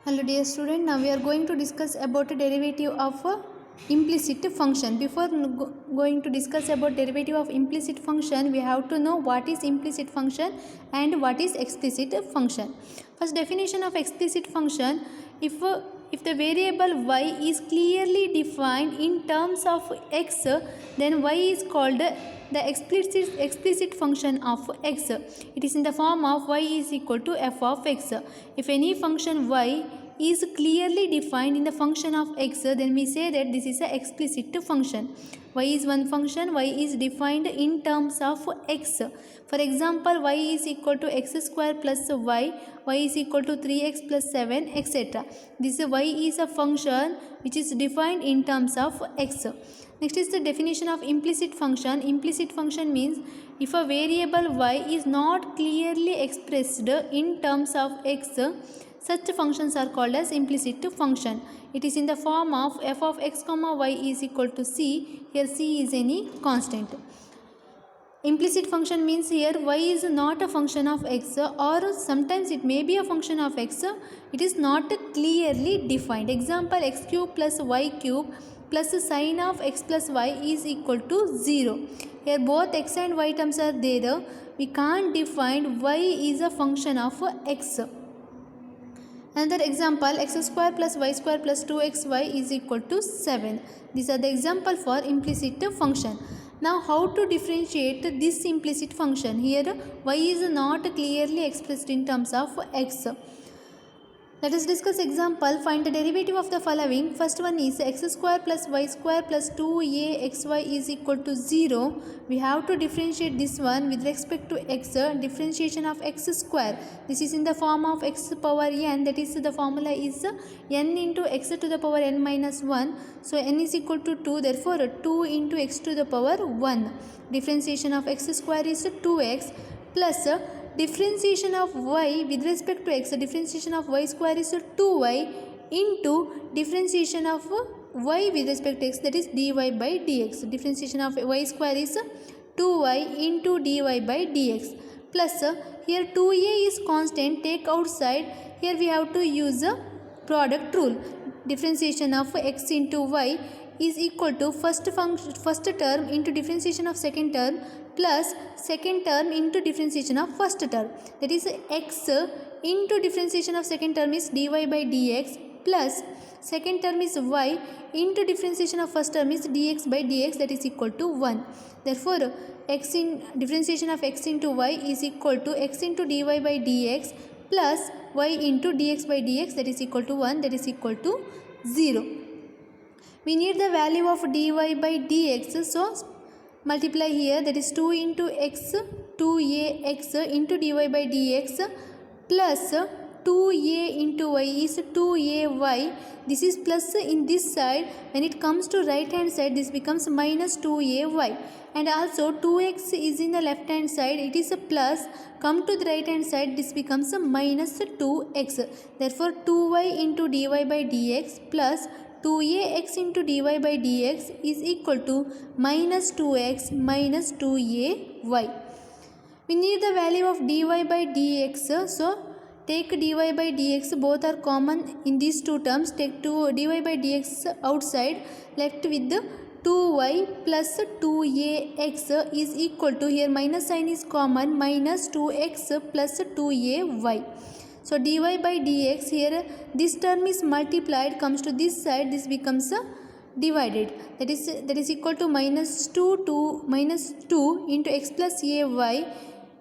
Hello dear student, now we are going to discuss about a derivative of a implicit function. Before going to discuss about derivative of implicit function, we have to know what is implicit function and what is explicit function. First definition of explicit function, if the variable y is clearly defined in terms of x, then y is called the explicit function of x. It is in the form of y is equal to f of x. If any function y is clearly defined in the function of x, then we say that this is an explicit function. Y is one function, y is defined in terms of x. For example, y is equal to x square plus y is equal to 3x plus 7, etc. This y is a function which is defined in terms of x. Next is the definition of implicit function. Implicit function means if a variable y is not clearly expressed in terms of x, such functions are called as implicit function. It is in the form of f of x comma y is equal to c. Here c is any constant. Implicit function means here y is not a function of x, or sometimes it may be a function of x. It is not clearly defined. Example, x cube plus y cube plus sine of x plus y is equal to 0. Here both x and y terms are there. We can't define y is a function of x. Another example, x square plus y square plus 2xy is equal to 7. These are the example for implicit function. Now how to differentiate this implicit function? Here y is not clearly expressed in terms of x. Let us discuss example. Find the derivative of the following. First one is x square plus y square plus 2axy is equal to 0. We have to differentiate this one with respect to x. Differentiation of x square. This is in the form of x power n. That is, the formula is n into x to the power n minus 1. So n is equal to 2. Therefore 2 into x to the power 1. Differentiation of x square is 2x plus differentiation of y with respect to x. Differentiation of y square is 2y into differentiation of y with respect to x, that is dy by dx. Differentiation of y square is 2y into dy by dx plus here 2a is constant, take outside. Here we have to use a product rule. Differentiation of x into y is equal to first term into differentiation of second term plus second term into differentiation of first term. That is, x into differentiation of second term is dy by dx plus second term is y into differentiation of first term is dx by dx, that is equal to 1. Therefore x in differentiation of x into y is equal to x into dy by dx plus y into dx by dx, that is equal to 1, that is equal to 0. We need the value of dy by dx, so multiply here, that is 2 into x, 2ax into dy by dx plus 2a into y is 2ay. This is plus in this side. When it comes to right hand side, this becomes minus 2ay. And also 2x is in the left hand side, it is a plus. Come to the right hand side, this becomes a minus 2x. Therefore 2y into dy by dx plus 2ax into dy by dx is equal to minus 2x minus 2ay. We need the value of dy by dx. So take dy by dx, both are common in these two terms. Take dy by dx outside, left with the 2y plus 2ax is equal to, here minus sign is common, minus 2x plus 2ay. So dy by dx, here this term is multiplied, comes to this side, this becomes divided. That is equal to minus 2 into x plus ay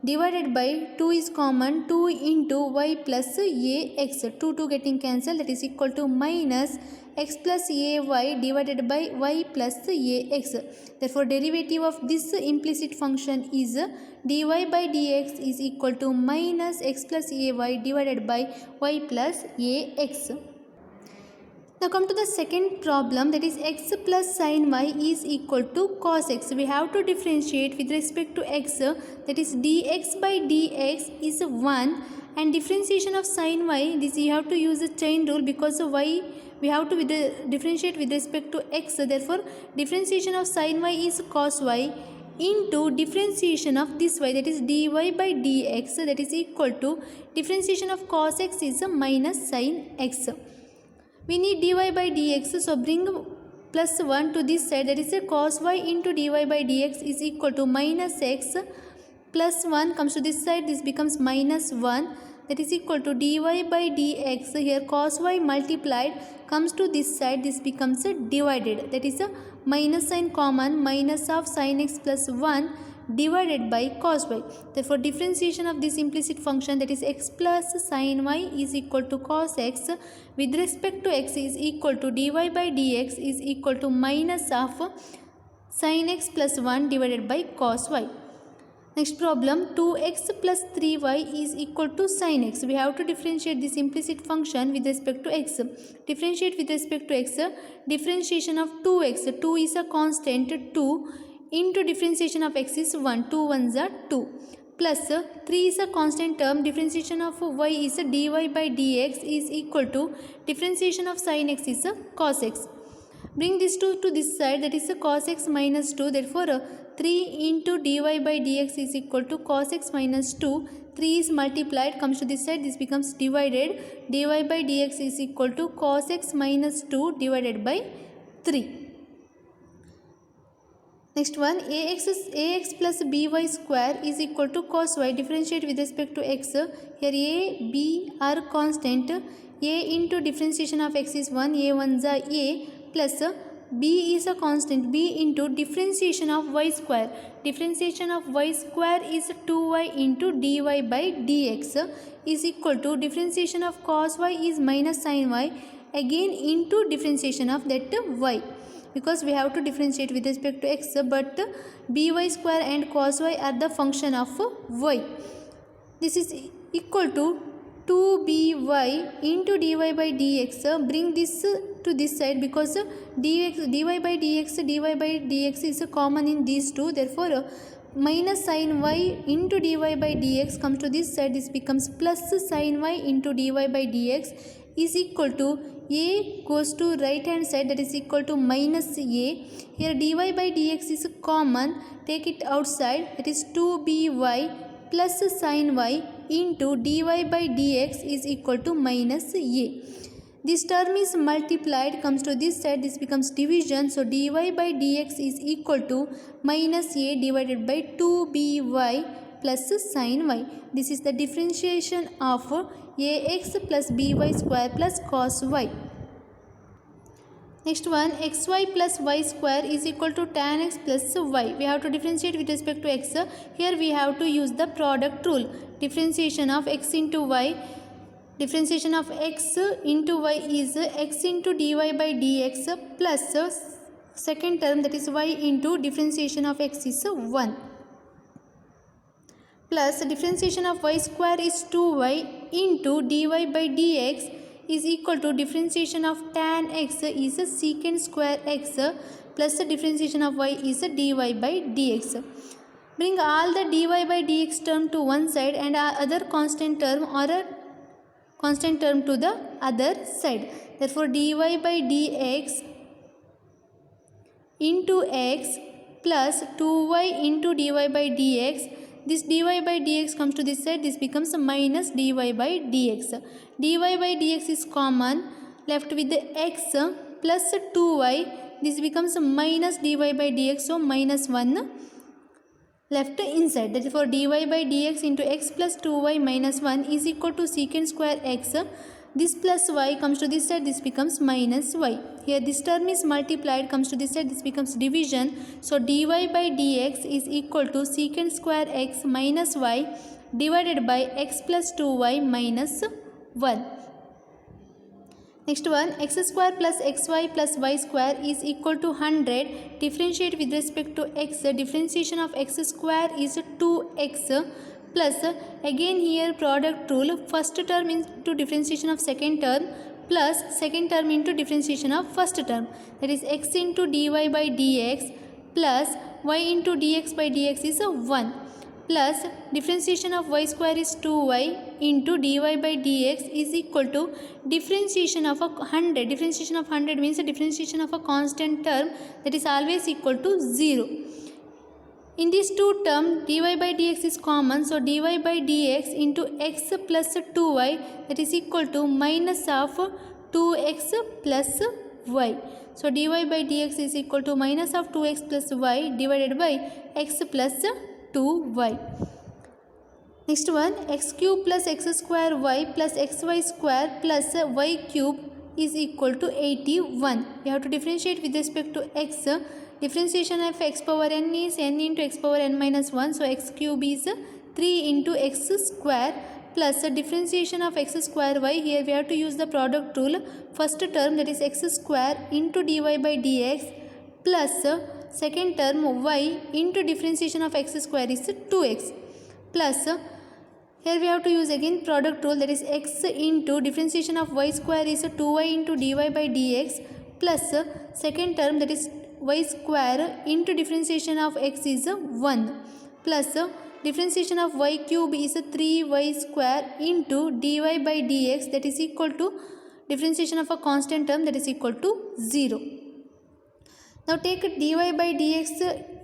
divided by 2 is common, 2 into y plus ax. 2 getting cancelled, that is equal to minus x plus ay divided by y plus ax. Therefore derivative of this implicit function is dy by dx is equal to minus x plus ay divided by y plus ax. Now come to the second problem, that is x plus sin y is equal to cos x. We have to differentiate with respect to x, that is dx by dx is 1, and differentiation of sin y, this you have to use the chain rule because of y we have to differentiate with respect to x. Therefore differentiation of sin y is cos y into differentiation of this y, that is dy by dx, that is equal to differentiation of cos x is minus sin x. We need dy by dx, so bring plus 1 to this side, that is cos y into dy by dx is equal to minus x, plus 1 comes to this side, this becomes minus 1, that is equal to dy by dx. Here cos y multiplied comes to this side, this becomes divided, that is a minus sign common, minus of sin x plus 1 divided by cos y. Therefore differentiation of this implicit function, that is x plus sin y is equal to cos x with respect to x is equal to dy by dx is equal to minus of sin x plus 1 divided by cos y. Next problem, 2x plus 3y is equal to sin x. We have to differentiate this implicit function with respect to x. Differentiate with respect to x, differentiation of 2x, 2 is a constant, 2 into differentiation of x is 1, 2 ones are 2, plus 3 is a constant term, differentiation of y is dy by dx is equal to differentiation of sin x is cos x. Bring this 2 to this side, that is cos x minus 2, therefore 3 into dy by dx is equal to cos x minus 2, 3 is multiplied, comes to this side, this becomes divided, dy by dx is equal to cos x minus 2 divided by 3. Next one, ax plus by square is equal to cos y. Differentiate with respect to x. Here a, b are constant. A into differentiation of x is 1, a ones are a, plus b is a constant, b into differentiation of y square. Differentiation of y square is 2y into dy by dx is equal to differentiation of cos y is minus sin y, again into differentiation of that y. Because we have to differentiate with respect to x, but by square and cos y are the function of y. This is equal to 2by into dy by dx. Bring this to this side, because dy by dx is common in these two. Therefore minus sin y into dy by dx comes to this side, this becomes plus sin y into dy by dx is equal to a goes to right hand side, that is equal to minus a. Here dy by dx is common, take it outside, that is 2by plus sin y into dy by dx is equal to minus a. This term is multiplied, comes to this side, this becomes division, so dy by dx is equal to minus a divided by 2by plus sin y. This is the differentiation of ax plus by square plus cos y. Next one, xy plus y square is equal to tan x plus y. We have to differentiate with respect to x. Here we have to use the product rule. Differentiation of x into y. Differentiation of x into y is x into dy by dx plus second term, that is y into differentiation of x is 1. Plus differentiation of y square is 2y into dy by dx is equal to differentiation of tan x is secant square x plus the differentiation of y is dy by dx. Bring all the dy by dx term to one side and other constant term or a constant term to the other side. Therefore dy by dx into x plus 2y into dy by dx. This dy by dx comes to this side, this becomes minus dy by dx. Dy by dx is common, left with the x plus 2y, this becomes minus dy by dx, so minus 1 left inside. Therefore dy by dx into x plus 2y minus 1 is equal to secant square x. This plus y comes to this side, this becomes minus y. Here this term is multiplied, comes to this side, this becomes division. So dy by dx is equal to secant square x minus y divided by x plus 2y minus 1. Next one, x square plus xy plus y square is equal to 100. Differentiate with respect to x. Differentiation of x square is 2x plus, again here product rule, first term into differentiation of second term plus second term into differentiation of first term, that is x into dy by dx plus y into dx by dx is 1 plus differentiation of y square is 2y into dy by dx is equal to differentiation of 100. Differentiation of 100 means the differentiation of a constant term, that is always equal to 0. In these two terms, dy by dx is common. So dy by dx into x plus 2y, that is equal to minus of 2x plus y. So dy by dx is equal to minus of 2x plus y divided by x plus 2y. Next one, x cube plus x square y plus xy square plus y cube is equal to 81. We have to differentiate with respect to x. Differentiation of x power n is n into x power n minus 1. So x cube is 3 into x square plus differentiation of x square y. Here we have to use the product rule. First term, that is x square into dy by dx plus second term y into differentiation of x square is 2x plus here we have to use again product rule, that is x into differentiation of y square is 2y into dy by dx plus second term, that is y square into differentiation of x is 1 plus differentiation of y cube is 3y square into dy by dx, that is equal to differentiation of a constant term, that is equal to 0. Now take dy by dx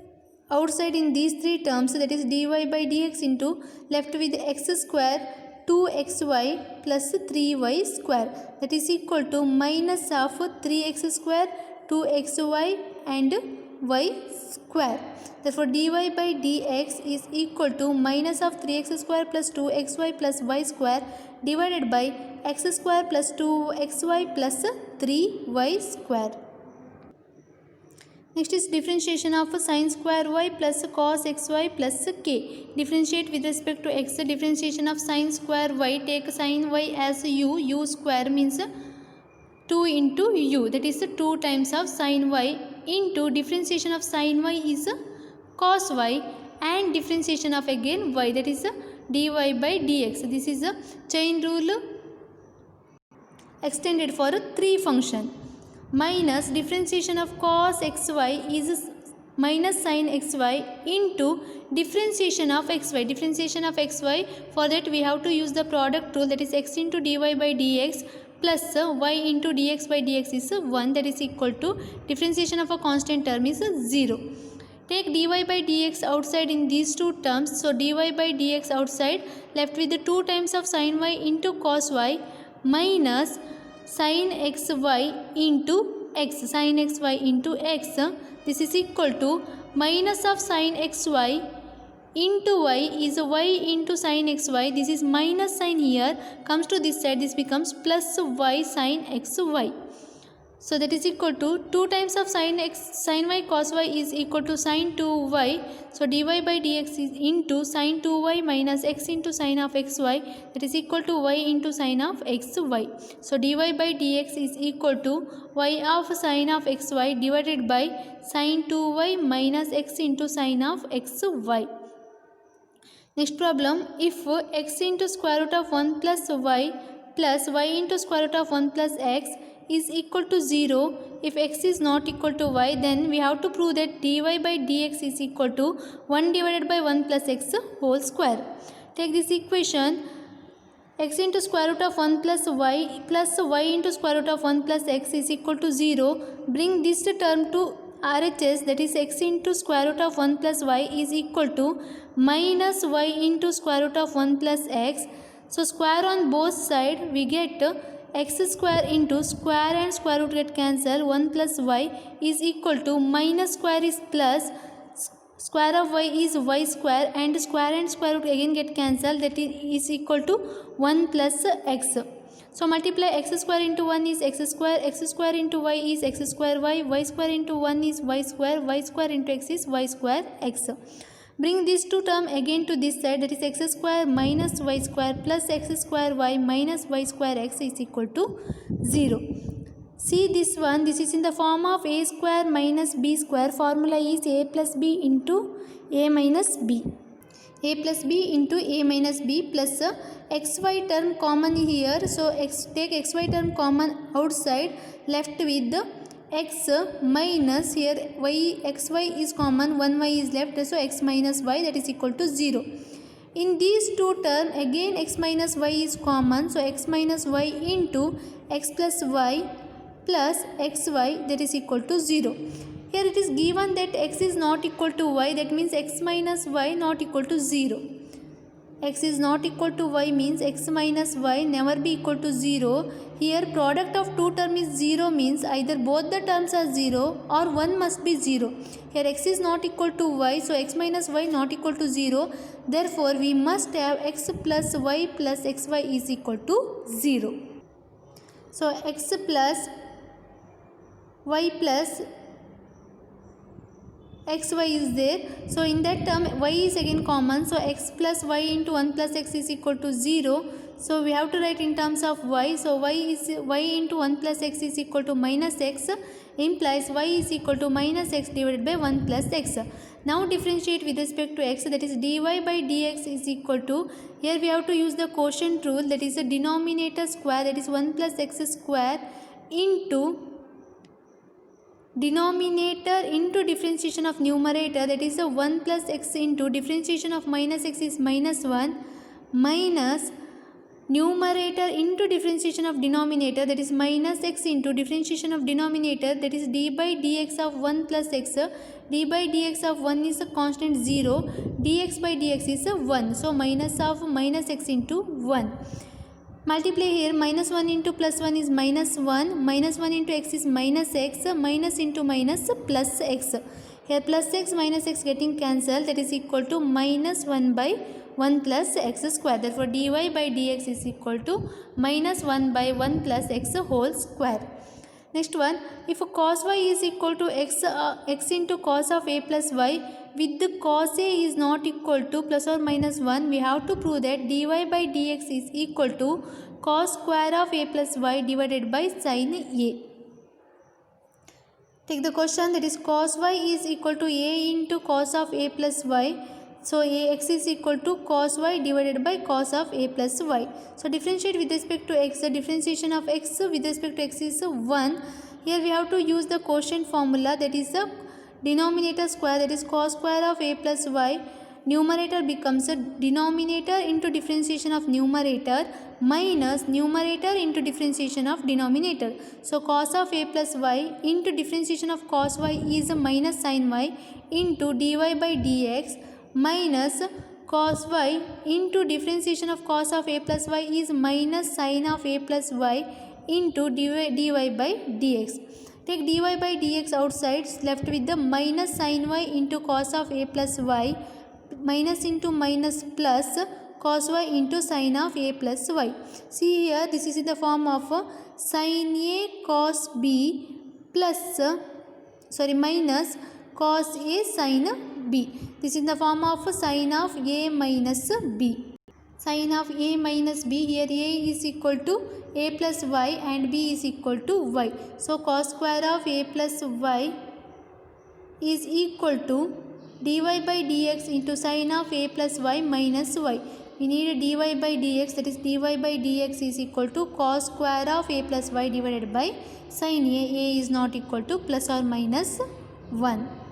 outside in these three terms, that is dy by dx into left with x square 2xy plus 3y square, that is equal to minus of 3x square 2xy and y square. Therefore dy by dx is equal to minus of 3x square plus 2xy plus y square divided by x square plus 2xy plus 3y square. Next is differentiation of sin square y plus cos xy plus k. Differentiate with respect to x. Differentiation of sin square y, take sin y as u square means 2 into u, that is 2 times of sin y into differentiation of sin y is cos y and differentiation of again y, that is dy by dx. This is a chain rule extended for 3 function. Minus differentiation of cos xy is minus sin xy into differentiation of xy. Differentiation of xy, for that we have to use the product rule, that is x into dy by dx plus y into dx by dx is 1, that is equal to differentiation of a constant term is 0. Take dy by dx outside in these two terms. So dy by dx outside, left with the 2 times of sin y into cos y minus sin xy into x, sin xy into x, this is equal to minus of sin xy into y is y into sin xy, this is minus sign here, comes to this side, this becomes plus y sin xy. So that is equal to 2 times of sin y cos y is equal to sin 2y. So dy by dx is into sin 2y minus x into sin of xy, that is equal to y into sin of xy. So dy by dx is equal to y of sin of xy divided by sin 2y minus x into sin of xy. Next problem, if x into square root of 1 plus y into square root of 1 plus x is equal to 0, if x is not equal to y, then we have to prove that dy by dx is equal to 1 divided by 1 plus x whole square. Take this equation, x into square root of 1 plus y into square root of 1 plus x is equal to 0. Bring this term to RHS, that is x into square root of 1 plus y is equal to minus y into square root of 1 plus x. So square on both sides, we get x square into square and square root get cancel, 1 plus y is equal to minus square is plus, square of y is y square and square root again get cancelled, that is equal to 1 plus x. So multiply x square into 1 is x square into y is x square y square into 1 is y square into x is y square x. Bring these two terms again to this side, that is x square minus y square plus x square y minus y square x is equal to 0. See this one, this is in the form of a square minus b square. Formula is a plus b into a minus b. A plus b into a minus b plus xy term common here. So take xy term common outside, left with the x minus here xy is common, 1y is left, so x minus y, that is equal to 0. In these two terms again x minus y is common, so x minus y into x plus y plus xy, that is equal to 0. Here it is given that x is not equal to y, that means x minus y not equal to 0. X is not equal to y means x minus y never be equal to 0. Here product of two terms is 0 means either both the terms are 0 or one must be 0. Here x is not equal to y, so x minus y not equal to 0. Therefore we must have x plus y plus xy is equal to 0. So x plus y plus xy is there, so in that term y is again common, so x plus y into 1 plus x is equal to 0. So we have to write in terms of y, so y into 1 plus x is equal to minus x, implies y is equal to minus x divided by 1 plus x. Now differentiate with respect to x, that is dy by dx is equal to, here we have to use the quotient rule, that is the denominator square, that is 1 plus x square into denominator into differentiation of numerator, that is the 1 plus x into differentiation of minus x is minus 1, minus numerator into differentiation of denominator, that is minus x into differentiation of denominator, that is d by dx of 1 plus x. D by dx of 1 is a constant 0, dx by dx is a 1, so minus of minus x into 1. Multiply here, minus 1 into plus 1 is minus 1, minus 1 into x is minus x, minus into minus plus x. Here plus x minus x getting cancelled, that is equal to minus 1 by 1 plus x square. Therefore dy by dx is equal to minus 1 by 1 plus x whole square. Next one, if cos y is equal to x into cos of a plus y, with the cos a is not equal to plus or minus 1, we have to prove that dy by dx is equal to cos square of a plus y divided by sin a. Take the question, that is cos y is equal to a into cos of a plus y. So x is equal to cos y divided by cos of a plus y. So differentiate with respect to x. The differentiation of x with respect to x is 1. Here we have to use the quotient formula, that is the denominator square, that is cos square of a plus y. Numerator becomes a denominator into differentiation of numerator minus numerator into differentiation of denominator. So cos of a plus y into differentiation of cos y is a minus sin y into dy by dx minus cos y into differentiation of cos of a plus y is minus sin of a plus y into dy by dx. Take dy by dx outside, left with the minus sin y into cos of a plus y, minus into minus plus cos y into sin of a plus y. See here, this is in the form of sin a cos b plus minus cos a sin b. This is in the form of sin of a minus b. Sin of a minus b, here a is equal to a plus y and b is equal to y. So cos square of a plus y is equal to dy by dx into sin of a plus y minus y. We need dy by dx, that is dy by dx is equal to cos square of a plus y divided by sin a. A is not equal to plus or minus 1.